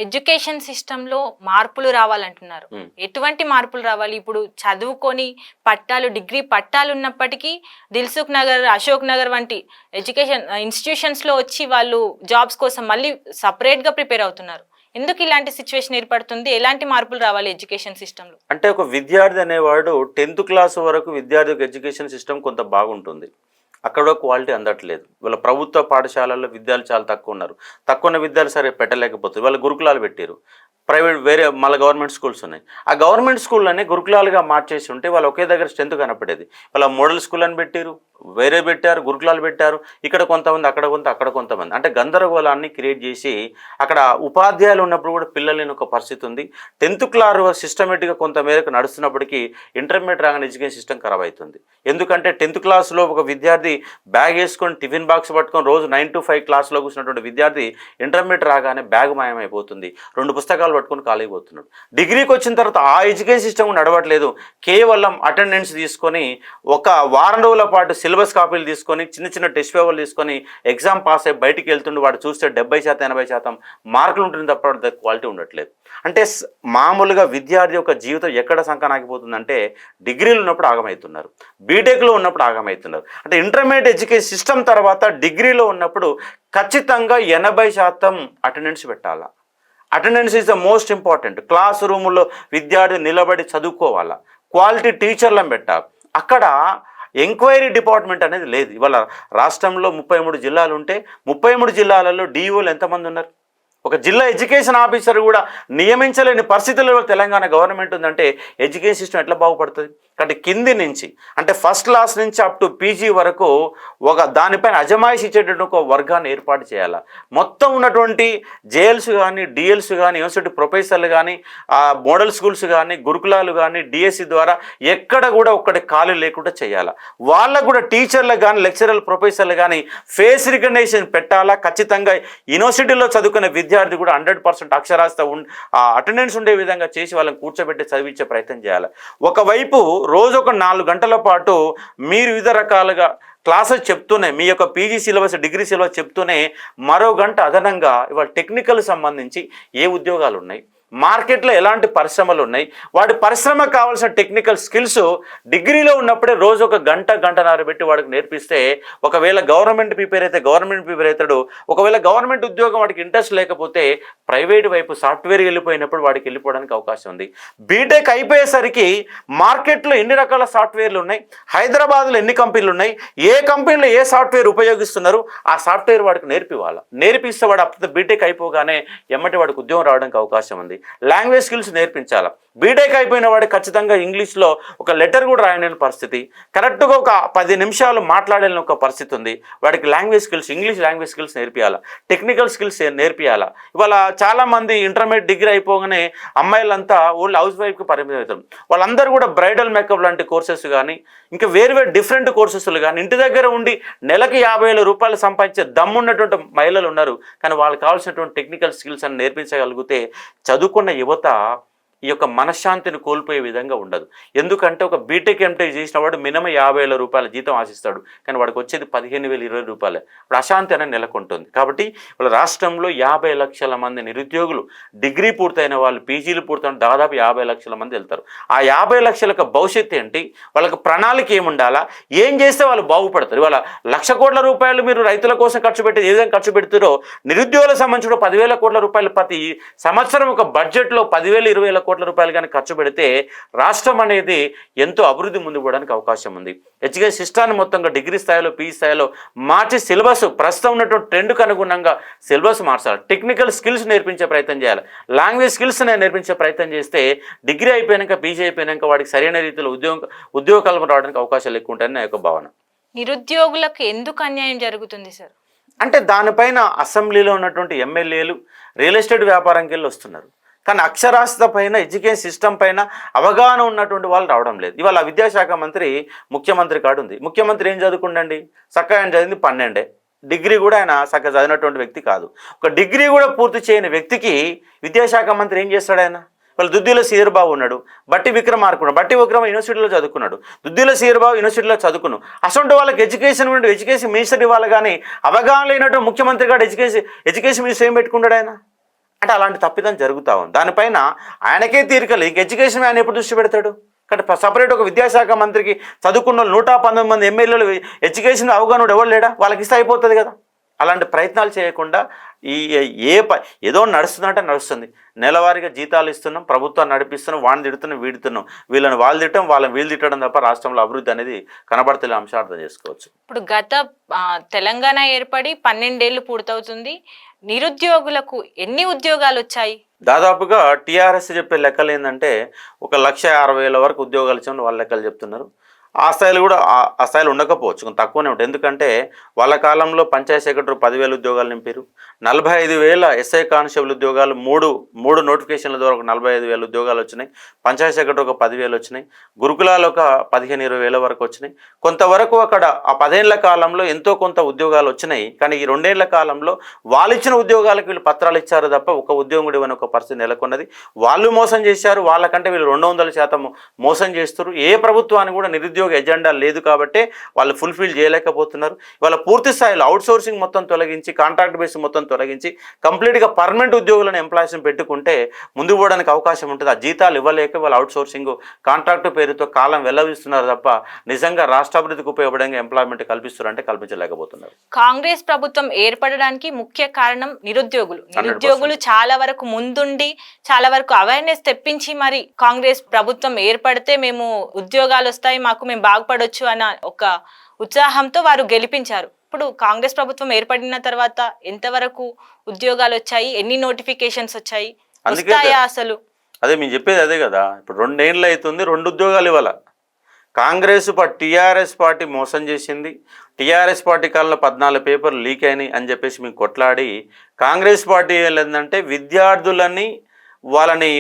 Education సిస్టంలో మార్పులు రావాలంటున్నారు. ఎటువంటి మార్పులు రావాలి? ఇప్పుడు చదువుకొని డిగ్రీ పట్టాలు ఉన్నప్పటికీ దిల్సుఖ్ నగర్, అశోక్ నగర్ వంటి ఎడ్యుకేషన్ ఇన్స్టిట్యూషన్స్లో వచ్చి వాళ్ళు జాబ్స్ కోసం మళ్ళీ సపరేట్గా ప్రిపేర్ అవుతున్నారు. ఎందుకు ఇలాంటి సిచ్యువేషన్ ఏర్పడుతుంది? ఎలాంటి మార్పులు రావాలి ఎడ్యుకేషన్ సిస్టంలో? అంటే ఒక విద్యార్థి అనేవాడు 10th క్లాస్ వరకు విద్యార్థి ఎడ్యుకేషన్ సిస్టమ్ కొంత బాగుంటుంది. అక్కడ క్వాలిటీ అందట్లేదు. వాళ్ళ ప్రభుత్వ పాఠశాలల్లో విద్యార్థులు చాలా తక్కువ ఉన్నారు. తక్కువ ఉన్న విద్యార్థులు సరే పెట్టలేకపోతుంది. వాళ్ళ గురుకులాలు పెట్టారు. ప్రైవేట్ వేరే మళ్ళీ గవర్నమెంట్ స్కూల్స్ ఉన్నాయి. ఆ గవర్నమెంట్ స్కూళ్ళని గురుకులాలుగా మార్చేసి ఉంటే వాళ్ళు ఒకే దగ్గర స్ట్రెంత్ కనపడేది. వాళ్ళ మోడల్ స్కూల్ అని పెట్టారు, వేరే పెట్టారు, గురుకులాలు పెట్టారు. ఇక్కడ కొంతమంది, అక్కడ కొంతమంది, అంటే గందరగోళాన్ని క్రియేట్ చేసి అక్కడ ఉపాధ్యాయులు ఉన్నప్పుడు కూడా పిల్లలు లేని ఒక పరిస్థితి ఉంది. 10th క్లాస్ సిస్టమేటిక్గా కొంత మేరకు నడుస్తున్నప్పటికీ ఇంటర్మీడియట్ రాగానే ఎడ్యుకేషన్ సిస్టమ్ ఖరాబ్ అవుతుంది. ఎందుకంటే 10th క్లాస్లో ఒక విద్యార్థి బ్యాగ్ వేసుకొని టిఫిన్ బాక్స్ పట్టుకొని రోజు 9 to 5 క్లాస్లో కూర్చున్నటువంటి విద్యార్థి ఇంటర్మీడియట్ రాగానే బ్యాగ్ మాయమైపోతుంది. 2 పుస్తకాలు పట్టుకొని ఖాళీ పోతున్నాడు. డిగ్రీకి వచ్చిన తర్వాత ఆ ఎడ్యుకేషన్ సిస్టమ్ నడవట్లేదు. కేవలం అటెండెన్స్ తీసుకొని ఒక వారం రోజుల పాటు సిలబస్ కాపీలు తీసుకొని చిన్న చిన్న టెస్ట్ పేపర్లు తీసుకొని ఎగ్జామ్ పాస్ అయ్యి బయటికి వెళ్తుండే వాడు చూస్తే 70% 80% మార్కులు ఉంటుంది తప్ప క్వాలిటీ ఉండట్లేదు. అంటే మామూలుగా విద్యార్థి యొక్క జీవితం ఎక్కడ సంకనాగిపోతుందంటే డిగ్రీలు ఉన్నప్పుడు ఆగమవుతున్నారు, బీటెక్లో ఉన్నప్పుడు ఆగమవుతున్నారు. అంటే ఇంటర్మీడియట్ ఎడ్యుకేషన్ సిస్టమ్ తర్వాత డిగ్రీలో ఉన్నప్పుడు ఖచ్చితంగా 80% అటెండెన్స్ పెట్టాలా. Attendance is the most important. Class రూముల్లో విద్యార్థి నిలబడి చదువుకోవాలా, క్వాలిటీ టీచర్లను పెట్టాలి. అక్కడ ఎంక్వైరీ డిపార్ట్మెంట్ అనేది లేదు. ఇవాళ రాష్ట్రంలో 33 జిల్లాలు ఉంటే 33 జిల్లాలలో డిఈఓలు ఎంతమంది ఉన్నారు? ఒక జిల్లా ఎడ్యుకేషన్ ఆఫీసర్ కూడా నియమించలేని పరిస్థితుల్లో తెలంగాణ గవర్నమెంట్ ఉందంటే ఎడ్యుకేషన్ సిస్టమ్ ఎట్లా బాగుపడుతుంది? కాబట్టి కింది నుంచి అంటే ఫస్ట్ క్లాస్ నుంచి అప్ టు పీజీ వరకు ఒక దానిపైన అజమాయిషి ఇచ్చేటటువంటి ఒక వర్గాన్ని ఏర్పాటు చేయాలి. మొత్తం ఉన్నటువంటి జేఎల్స్ కానీ, డిఎల్స్ కానీ, యూనివర్సిటీ ప్రొఫెసర్లు కానీ, మోడల్ స్కూల్స్ కానీ, గురుకులాలు కానీ, డిఎస్సి ద్వారా ఎక్కడ కూడా ఒక్కటి ఖాళీ లేకుండా చేయాలి. వాళ్ళకు కూడా టీచర్లకు కానీ, లెక్చరర్ ప్రొఫెసర్లు కానీ ఫేస్ రికగ్నిషన్ పెట్టాలా. ఖచ్చితంగా యూనివర్సిటీలో చదువుకునే విద్యార్థి కూడా 100% అక్షరాస్యత అటెండెన్స్ ఉండే విధంగా చేసి వాళ్ళని కూర్చోబెట్టి చదివించే ప్రయత్నం చేయాలి. ఒకవైపు రోజు ఒక 4 గంటల పాటు మీరు వివిధ రకాలుగా క్లాసెస్ చెప్తూనే మీ యొక్క పీజీ సిలబస్, డిగ్రీ సిలబస్ చెప్తూనే మరో గంట అదనంగా ఇవాళ టెక్నికల్ సంబంధించి ఏ ఉద్యోగాలు ఉన్నాయి, మార్కెట్లో ఎలాంటి పరిశ్రమలు ఉన్నాయి, వాటి పరిశ్రమకు కావాల్సిన టెక్నికల్ స్కిల్స్ డిగ్రీలో ఉన్నప్పుడే రోజు ఒక గంటన్నర పెట్టి వాడికి నేర్పిస్తే ఒకవేళ గవర్నమెంట్ ప్రిపేర్ అయితే గవర్నమెంట్ ప్రిపేర్ అవుతాడు. ఒకవేళ గవర్నమెంట్ ఉద్యోగం వాడికి ఇంట్రెస్ట్ లేకపోతే ప్రైవేట్ వైపు సాఫ్ట్వేర్ వెళ్ళిపోయినప్పుడు వాడికి వెళ్ళిపోవడానికి అవకాశం ఉంది. బీటెక్ అయిపోయేసరికి మార్కెట్లో ఎన్ని రకాల సాఫ్ట్వేర్లు ఉన్నాయి, హైదరాబాద్లో ఎన్ని కంపెనీలు ఉన్నాయి, ఏ కంపెనీలో ఏ సాఫ్ట్వేర్ ఉపయోగిస్తున్నారు, ఆ సాఫ్ట్వేర్ వాడికి నేర్పిస్తే వాడు అప్పుడు బీటెక్ అయిపోగానే ఎమ్మటి వాడికి ఉద్యోగం రావడానికి అవకాశం ఉంది. లాంగ్వేజ్ స్కిల్స్ నేర్పించాలి. బీటెక్ అయిపోయిన వాడికి ఖచ్చితంగా ఇంగ్లీష్లో ఒక లెటర్ కూడా రాయలేని పరిస్థితి, కరెక్ట్గా ఒక 10 నిమిషాలు మాట్లాడలేని ఒక పరిస్థితి ఉంది. వాడికి language skills, English language skills నేర్పియాలా, టెక్నికల్ స్కిల్స్ నేర్పియాలా. ఇవాళ చాలామంది ఇంటర్మీడియట్ డిగ్రీ అయిపోగానే అమ్మాయిలంతా ఓన్లీ హౌస్ వైఫ్కి పరిమితం అవుతారు. వాళ్ళందరూ కూడా బ్రైడల్ మేకప్ లాంటి కోర్సెస్ కానీ, ఇంకా వేరు డిఫరెంట్ కోర్సెస్లు కానీ ఇంటి దగ్గర ఉండి నెలకి 50,000 రూపాయలు సంపాదించే దమ్మున్నటువంటి మహిళలు ఉన్నారు. కానీ వాళ్ళకి కావాల్సినటువంటి టెక్నికల్ స్కిల్స్ అని నేర్పించగలిగితే చదువుకున్న యువత ఈ యొక్క మనశ్శాంతిని కోల్పోయే విధంగా ఉండదు. ఎందుకంటే ఒక బీటెక్ ఎంటెక్ చేసిన వాడు మినిమం 50,000 రూపాయల జీతం ఆశిస్తాడు, కానీ వాడికి వచ్చేది 15,000 20 రూపాయలే. ఇప్పుడు అశాంతి అనేది నెలకొంటుంది. కాబట్టి వాళ్ళ రాష్ట్రంలో 50 లక్షల మంది నిరుద్యోగులు, డిగ్రీ పూర్తయిన వాళ్ళు, పీజీలు పూర్తయిన దాదాపు 50 లక్షల మంది వెళ్తారు. ఆ 50 లక్షలకు భవిష్యత్తు ఏంటి, వాళ్ళకి ప్రణాళిక ఏముండాలా, ఏం చేస్తే వాళ్ళు బాగుపడతారు? ఇవాళ 1,00,000 కోట్ల రూపాయలు మీరు రైతుల కోసం ఖర్చు పెట్టి ఏ విధంగా ఖర్చు పెడుతారో నిరుద్యోగులకు సంబంధించిన 10,000 కోట్ల రూపాయలు ప్రతి సంవత్సరం ఒక బడ్జెట్లో 10,000 20,000 కోట్ల రూపాయలు కానీ ఖర్చు పెడితే రాష్ట్రం అనేది ఎంతో అభివృద్ధి ముందుకు పోవడానికి అవకాశం ఉంది. ఎడ్యుకేషన్ సిస్టాన్ని మొత్తంగా డిగ్రీ స్థాయిలో, పీజీ స్థాయిలో మార్చి సిలబస్ ప్రస్తుతం ఉన్నటువంటి ట్రెండ్కు అనుగుణంగా సిలబస్ మార్చాలి. టెక్నికల్ స్కిల్స్ నేర్పించే ప్రయత్నం చేయాలి. లాంగ్వేజ్ స్కిల్స్ నేర్పించే ప్రయత్నం చేస్తే డిగ్రీ అయిపోయాక, పీజీ అయిపోయాక వాడికి సరైన రీతిలో ఉద్యోగ కల్పన రావడానికి అవకాశాలు ఎక్కువ ఉంటాయని నా యొక్క భావన. నిరుద్యోగులకు ఎందుకు అన్యాయం జరుగుతుంది సార్? అంటే దానిపైన అసెంబ్లీలో ఉన్నటువంటి ఎమ్మెల్యేలు రియల్ ఎస్టేట్ వ్యాపారంకి వెళ్ళి వస్తున్నారు, కానీ అక్షరాస్యత పైన, ఎడ్యుకేషన్ సిస్టమ్ పైన అవగాహన ఉన్నటువంటి వాళ్ళు రావడం లేదు. ఇవాళ విద్యాశాఖ మంత్రి ముఖ్యమంత్రి కాడు ఉంది. ముఖ్యమంత్రి ఏం చదువుకుండండి? చక్కగా ఆయన చదివింది 12, డిగ్రీ కూడా ఆయన చక్కగా చదివినటువంటి వ్యక్తి కాదు. ఒక డిగ్రీ కూడా పూర్తి చేయని వ్యక్తికి విద్యాశాఖ మంత్రి ఏం చేస్తాడు? ఆయన వాళ్ళు దుద్దిలో శ్రీధర్బాబు ఉన్నాడు, బట్టి విక్రమార్క ఉన్నాడు. బట్టి విక్రమ యూనివర్సిటీలో చదువుకున్నాడు, దుద్దిలో శ్రీధర్బాబు యూనివర్సిటీలో చదువుకున్నాడు. అసలు వాళ్ళకి ఎడ్యుకేషన్ మినిస్టర్ ఇవ్వాలి, కానీ అవగాహన లేనట్టు ముఖ్యమంత్రి గారు ఎడ్యుకేషన్ మినిస్టర్ ఏం పెట్టుకున్నాడు? ఆయన అంటే అలాంటి తప్పిదం జరుగుతూ ఉంది. దానిపైన ఆయనకే తీరికలు, ఇంక ఎడ్యుకేషన్ ఆయన ఎప్పుడు దృష్టి పెడతాడు? కాబట్టి సపరేట్ ఒక విద్యాశాఖ మంత్రికి చదువుకున్న 119 మంది ఎమ్మెల్యేలు ఎడ్యుకేషన్ అవగాహన ఎవరు లేడా? వాళ్ళకి ఇస్తే అయిపోతుంది కదా. అలాంటి ప్రయత్నాలు చేయకుండా ఈ ఏదో నడుస్తుందంటే నడుస్తుంది. నెలవారీగా జీతాలు ఇస్తున్నాం, ప్రభుత్వాన్ని నడిపిస్తున్నాం, వాడిని తిడుతున్నాం, వీడుతున్నాం, వీళ్ళని వాళ్ళు తిట్టడం, వాళ్ళని వీళ్ళు తిట్టడం తప్ప రాష్ట్రంలో అభివృద్ధి అనేది కనబడతలే అంశం అర్థం చేసుకోవచ్చు. ఇప్పుడు తెలంగాణ ఏర్పడి 12 ఏళ్ళు పూర్తవుతుంది. నిరుద్యోగులకు ఎన్ని ఉద్యోగాలు వచ్చాయి? దాదాపుగా టీఆర్ఎస్ చెప్పే లెక్కలు ఏంటంటే 1,60,000 వరకు ఉద్యోగాలు ఇచ్చామని వాళ్ళ లెక్కలు చెప్తున్నారు. ఆ స్థాయిలు కూడా ఆ స్థాయిలో ఉండకపోవచ్చు, కొంత తక్కువనే ఉంటుంది. ఎందుకంటే వాళ్ళ కాలంలో పంచాయతీ సెక్రటరీ 10,000 ఉద్యోగాలు నింపారు, 45,000 ఎస్ఐ కానిస్టేబుల్ ఉద్యోగాలు మూడు నోటిఫికేషన్ల ద్వారా ఒక 45,000 ఉద్యోగాలు వచ్చినాయి. పంచాయతీ సెక్రటరీ ఒక 10,000 వచ్చినాయి. గురుకులాలు ఒక 15,000-20,000 వరకు వచ్చినాయి. కొంతవరకు అక్కడ ఆ 10 ఏళ్ల కాలంలో ఎంతో కొంత ఉద్యోగాలు వచ్చినాయి. కానీ ఈ 2 ఏళ్ల కాలంలో వాళ్ళు ఇచ్చిన ఉద్యోగాలకు వీళ్ళు పత్రాలు ఇచ్చారు తప్ప ఒక ఉద్యోగం కూడా ఇవ్వని ఒక పరిస్థితి నెలకొన్నది. వాళ్ళు మోసం చేశారు, వాళ్ళకంటే వీళ్ళు 200% మోసం చేస్తారు. ఏ ప్రభుత్వాన్ని కూడా నిరుద్యోగ ఎజెండా లేదు కాబట్టి వాళ్ళు ఫుల్ఫిల్ చేయలేకపోతున్నారు. వాళ్ళ పూర్తి స్థాయిలో అవుట్సోర్సింగ్ మొత్తం తొలగించి, కాంట్రాక్ట్ బేస్ మొత్తం తొలగించి కంప్లీట్గా పర్మనెంట్ ఉద్యోగులను ఎంప్లాయీస్ని పెట్టుకుంటే ముందుకు పోవడానికి అవకాశం ఉంటుంది. ఆ జీతాలు ఇవ్వలేక వాళ్ళు అవుట్సోర్సింగ్ కాంట్రాక్ట్ పేరుతో కాలం వెల్లవిస్తున్నారు తప్ప నిజంగా రాష్ట్రాభివృద్ధికి ఉపయోగపడంగా ఎంప్లాయ్మెంట్ కల్పిస్తున్నారంటే కల్పించలేకపోతున్నారు. కాంగ్రెస్ ప్రభుత్వం ఏర్పడడానికి ముఖ్య కారణం నిరుద్యోగులు చాలా వరకు ముందుండి చాలా వరకు అవేర్నెస్ తెప్పించి మరి కాంగ్రెస్ ప్రభుత్వం ఏర్పడితే మేము ఉద్యోగాలు వస్తాయి, మాకు మేము బాగుపడొచ్చు అన్న ఒక ఉత్సాహంతో వారు గెలిపించారు. ఇప్పుడు కాంగ్రెస్ ప్రభుత్వం ఏర్పడిన తర్వాత ఎంతవరకు ఉద్యోగాలు వచ్చాయి, ఎన్ని నోటిఫికేషన్స్ వచ్చాయి, వస్తాయా అసలు? అదే మేము చెప్పేది అదే కదా. ఇప్పుడు 2 ఏళ్ళు అవుతుంది, 2 ఉద్యోగాలు ఇవ్వాల. కాంగ్రెస్ టీఆర్ఎస్ పార్టీ మోసం చేసింది. టీఆర్ఎస్ పార్టీ కాలంలో 14 పేపర్లు లీక్ అయినాయి అని చెప్పేసి మేము కొట్లాడి, కాంగ్రెస్ పార్టీ ఏంటంటే విద్యార్థులని వాళ్ళని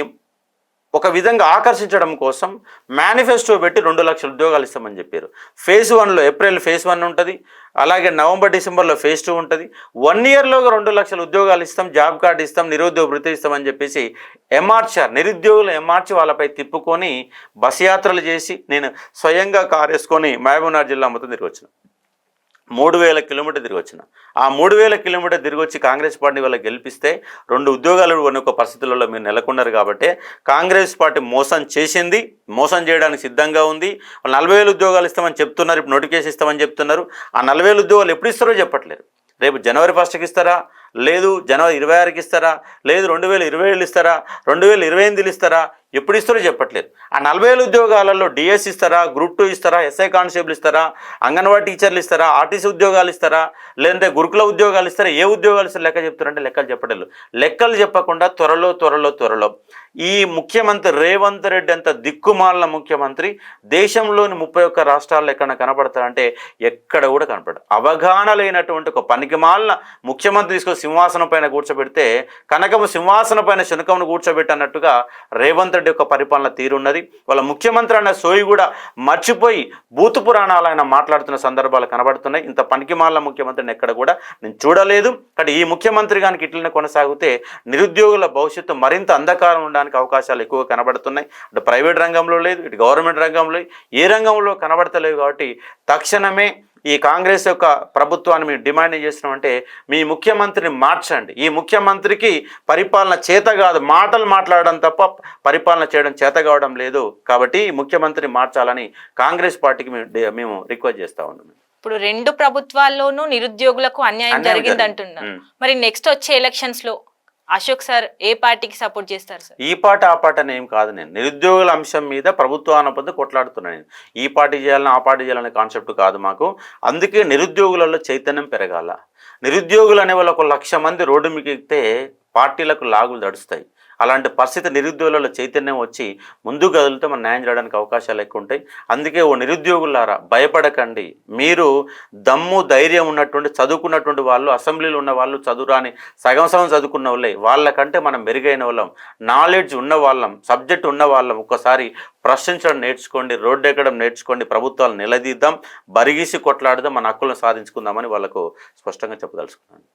ఒక విధంగా ఆకర్షించడం కోసం మేనిఫెస్టో పెట్టి 2 లక్షల ఉద్యోగాలు ఇస్తామని చెప్పారు. ఫేజ్ 1లో ఏప్రిల్ ఫేజ్ 1 ఉంటుంది, అలాగే నవంబర్ డిసెంబర్లో ఫేజ్ 2 ఉంటుంది. 1 ఇయర్లోగా 2 లక్షల ఉద్యోగాలు ఇస్తాం, జాబ్ కార్డు ఇస్తాం, నిరుద్యోగ వృత్తి ఇస్తామని చెప్పేసి ఎంఆర్చారు. నిరుద్యోగులు ఎంఆర్చి వాళ్ళపై తిప్పుకొని బస్ యాత్రలు చేసి నేను స్వయంగా కారు వేసుకొని మహబూబ్నగర్ జిల్లా మొత్తం తిరిగి వచ్చిన. 3,000 కిలోమీటర్ తిరిగి వచ్చిన. ఆ 3,000 కిలోమీటర్ తిరిగి వచ్చి కాంగ్రెస్ పార్టీ వాళ్ళకి గెలిపిస్తే 2 ఉద్యోగాలు ఉన్న ఒక పరిస్థితులలో మీరు నెలకొన్నారు. కాబట్టి కాంగ్రెస్ పార్టీ మోసం చేసింది, మోసం చేయడానికి సిద్ధంగా ఉంది. 40,000 ఉద్యోగాలు ఇస్తామని చెప్తున్నారు, ఇప్పుడు నోటిఫికేషన్ ఇస్తామని చెప్తున్నారు. ఆ 40,000 ఉద్యోగాలు ఎప్పుడు ఇస్తారో చెప్పట్లేదు. రేపు జనవరి 1కి ఇస్తారా, లేదు జనవరి 26కి ఇస్తారా, లేదు 2027 ఇస్తారా, 2028 ఇస్తారా, ఎప్పుడు ఇస్తారో చెప్పట్లేదు. ఆ 40,000 ఉద్యోగాలలో డిఎస్ ఇస్తారా, గ్రూప్ 2 ఇస్తారా, ఎస్ఐ కానిస్టేబుల్ ఇస్తారా, అంగన్వాడీ టీచర్లు ఇస్తారా, ఆర్టీసీ ఉద్యోగాలు ఇస్తారా, లేదంటే గురుకుల ఉద్యోగాలు ఇస్తారా, ఏ ఉద్యోగాలు ఇస్తారా లెక్క చెప్తారంటే లెక్కలు చెప్పట్లేదు. లెక్కలు చెప్పకుండా త్వరలో ఈ ముఖ్యమంత్రి రేవంత్ రెడ్డి అంత దిక్కుమాలిన ముఖ్యమంత్రి దేశంలోని 31 రాష్ట్రాల్లో ఎక్కడ కనపడతారంటే ఎక్కడ కూడా కనపడదు. అవగాహన లేనటువంటి ఒక పనికిమాలిన ముఖ్యమంత్రి తీసుకొని సింహాసనం పైన కూర్చోబెడితే కనకము సింహాసనం పైన శునకమును కూర్చోబెట్టన్నట్టుగా రేవంత్ రెడ్డి యొక్క పరిపాలన తీరున్నది. వాళ్ళ ముఖ్యమంత్రి అన్న సోయి కూడా మర్చిపోయి భూత పురాణాలు ఆయన మాట్లాడుతున్న సందర్భాలు కనబడుతున్నాయి. ఇంత పనికిమాలిన ముఖ్యమంత్రిని ఎక్కడ కూడా నేను చూడలేదు. కానీ ఈ ముఖ్యమంత్రి గానికి ఇట్లనే కొనసాగితే నిరుద్యోగుల భవిష్యత్తు మరింత అంధకారం ఉండడానికి అవకాశాలు ఎక్కువ కనబడుతున్నాయి. అటు ప్రైవేట్ రంగంలో లేదు, ఇటు గవర్నమెంట్ రంగంలో, ఏ రంగంలో కనబడతలేవు. కాబట్టి తక్షణమే ఈ కాంగ్రెస్ యొక్క ప్రభుత్వాన్ని మేము డిమాండ్ చేస్తున్నామంటే మీ ముఖ్యమంత్రిని మార్చండి. ఈ ముఖ్యమంత్రికి పరిపాలన చేత కాదు, మాటలు మాట్లాడడం తప్ప పరిపాలన చేయడం చేత కావడం లేదు. కాబట్టి ఈ ముఖ్యమంత్రిని మార్చాలని కాంగ్రెస్ పార్టీకి మేము రిక్వెస్ట్ చేస్తా ఉన్నాం. ఇప్పుడు 2 ప్రభుత్వాల్లోనూ నిరుద్యోగులకు అన్యాయం జరిగింది అంటున్నారు. మరి నెక్స్ట్ వచ్చే ఎలక్షన్స్ లో అశోక్ సార్ ఏ పార్టీకి సపోర్ట్ చేస్తారు సార్? ఈ పాట ఆ పాట అని ఏం కాదు. నేను నిరుద్యోగుల అంశం మీద ప్రభుత్వాన్ని పొంది కొట్లాడుతున్నాను. నేను ఈ పార్టీ చేయాలని ఆ పార్టీ చేయాలనే కాన్సెప్ట్ కాదు మాకు. అందుకే నిరుద్యోగులలో చైతన్యం పెరగాల. నిరుద్యోగులు అనే వాళ్ళు 1,00,000 మంది రోడ్డు మీకు ఎక్కితే పార్టీలకు లాగులు దడుస్తాయి. అలాంటి పరిస్థితి నిరుద్యోగులలో చైతన్యం వచ్చి ముందుకు కదిలితే మనం న్యాయం చేయడానికి అవకాశాలు ఎక్కువ ఉంటాయి. అందుకే ఓ నిరుద్యోగులారా భయపడకండి. మీరు దమ్ము ధైర్యం ఉన్నటువంటి చదువుకున్నటువంటి వాళ్ళు, అసెంబ్లీలో ఉన్న వాళ్ళు, చదువురాని సగం చదువుకున్న వాళ్ళే, వాళ్ళకంటే మనం మెరుగైన వాళ్ళం, నాలెడ్జ్ ఉన్న వాళ్ళం, సబ్జెక్ట్ ఉన్న వాళ్ళం. ఒక్కసారి ప్రశ్నించడం నేర్చుకోండి, రోడ్డు ఎక్కడం నేర్చుకోండి, ప్రభుత్వాలు నిలదీద్దాం, బరిగీసి కొట్లాడదాం, మన హక్కులను సాధించుకుందామని వాళ్ళకు స్పష్టంగా చెప్పదలుచుకున్నాను.